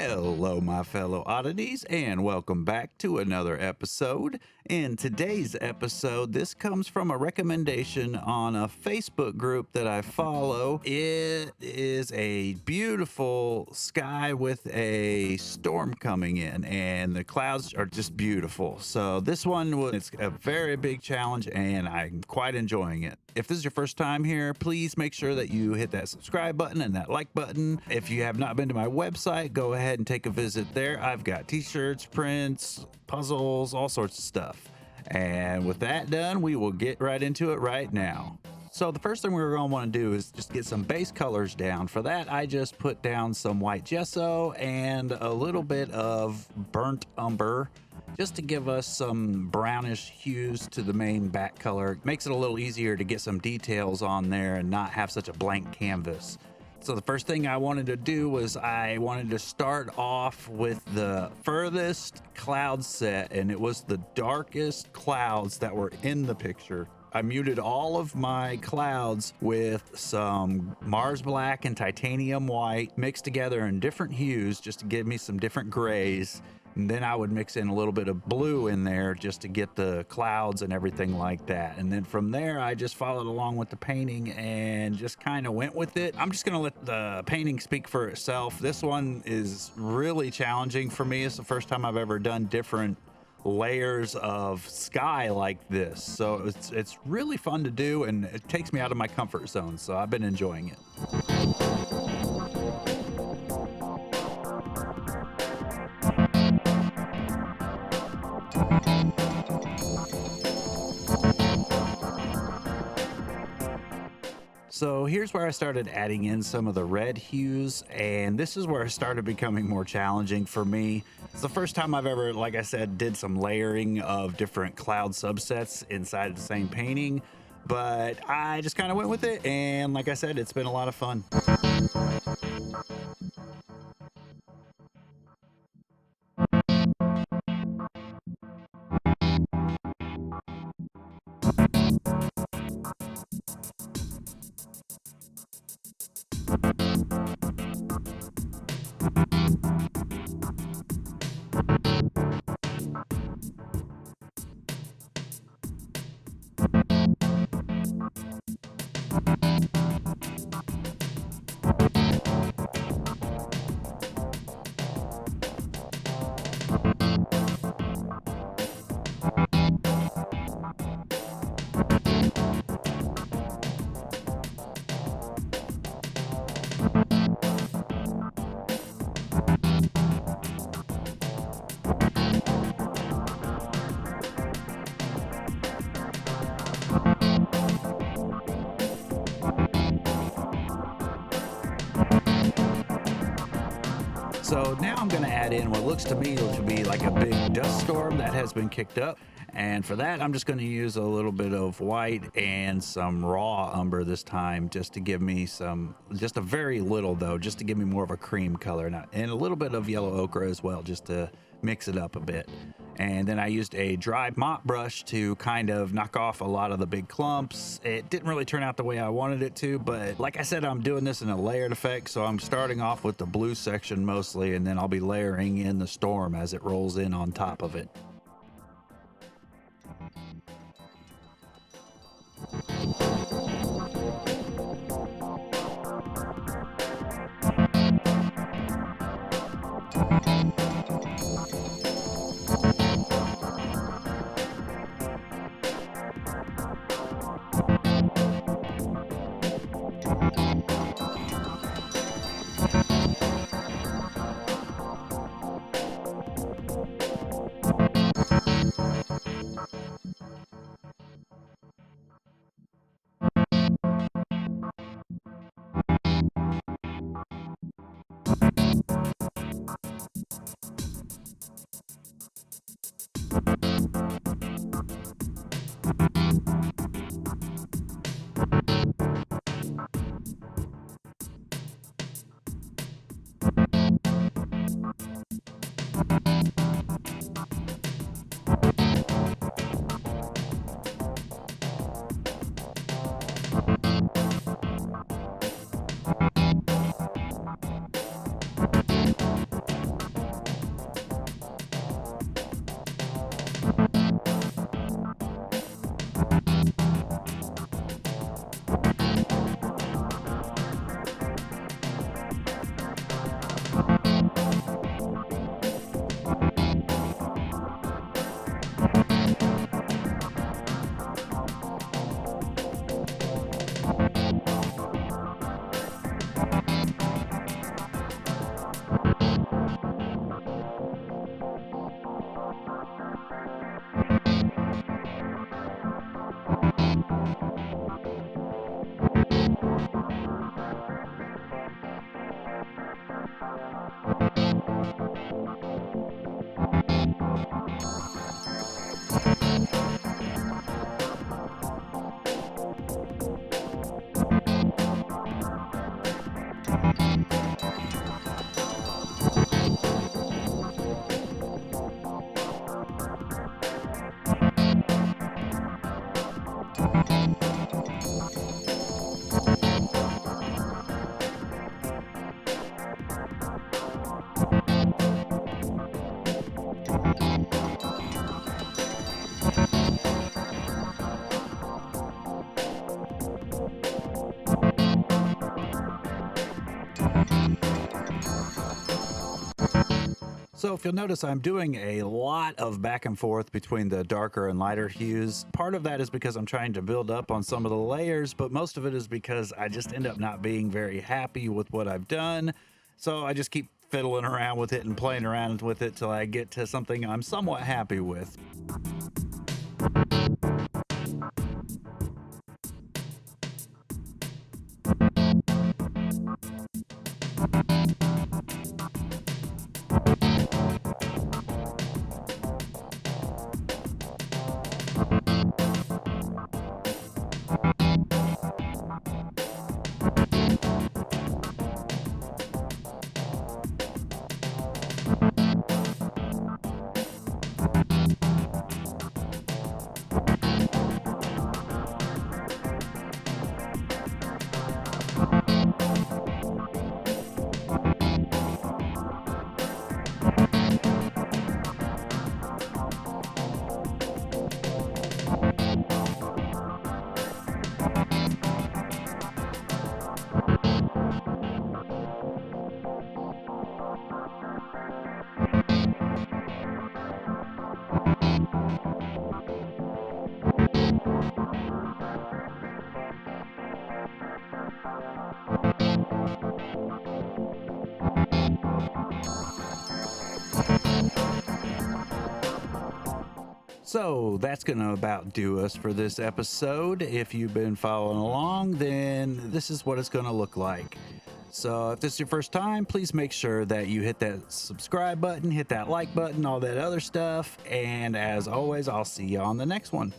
Hello, my fellow oddities, and welcome back to another episode. In today's episode, this comes from a recommendation on a Facebook group that I follow. It is a beautiful sky with a storm coming in, and the clouds are just beautiful. So this one was it's a very big challenge, and I'm quite enjoying it. If this is your first time here, please make sure that you hit that subscribe button and that like button. If you have not been to my website, go ahead and take a visit there. I've got t-shirts, prints, puzzles, all sorts of stuff. And with that done, we will get right into it right now. So the first thing we're going to want to do is just get some base colors down. For that, I just put down some white gesso and a little bit of burnt umber, just to give us some brownish hues to the main back color. It makes it a little easier to get some details on there and not have such a blank canvas. So the first thing I wanted to do was I wanted to start off with the furthest cloud set, and it was the darkest clouds that were in the picture. I muted all of my clouds with some Mars black and titanium white mixed together in different hues just to give me some different grays. And then I would mix in a little bit of blue in there just to get the clouds and everything like that. And then from there, I just followed along with the painting and just kind of went with it. I'm just going to let the painting speak for itself. This one is really challenging for me. It's the first time I've ever done different layers of sky like this. So it's really fun to do, and it takes me out of my comfort zone. So I've been enjoying it. So here's where I started adding in some of the red hues, and this is where it started becoming more challenging for me. It's the first time I've ever, like I said, did some layering of different cloud subsets inside the same painting, but I just kind of went with it, and like I said, it's been a lot of fun. So now I'm going to add in what looks to me to be like a big dust storm that has been kicked up. And for that, I'm just going to use a little bit of white and some raw umber this time, just to give me some, just a very little though, just to give me more of a cream color, and a little bit of yellow ochre as well, just to mix it up a bit. And then I used a dry mop brush to kind of knock off a lot of the big clumps. It didn't really turn out the way I wanted it to, but like I said, I'm doing this in a layered effect. So I'm starting off with the blue section mostly, and then I'll be layering in the storm as it rolls in on top of it. So if you'll notice, I'm doing a lot of back and forth between the darker and lighter hues. Part of that is because I'm trying to build up on some of the layers, but most of it is because I just end up not being very happy with what I've done. So I just keep fiddling around with it and playing around with it till I get to something I'm somewhat happy with. So that's going to about do us for this episode. If you've been following along, then this is what it's going to look like. So if this is your first time, please make sure that you hit that subscribe button, hit that like button, all that other stuff. And as always, I'll see you on the next one.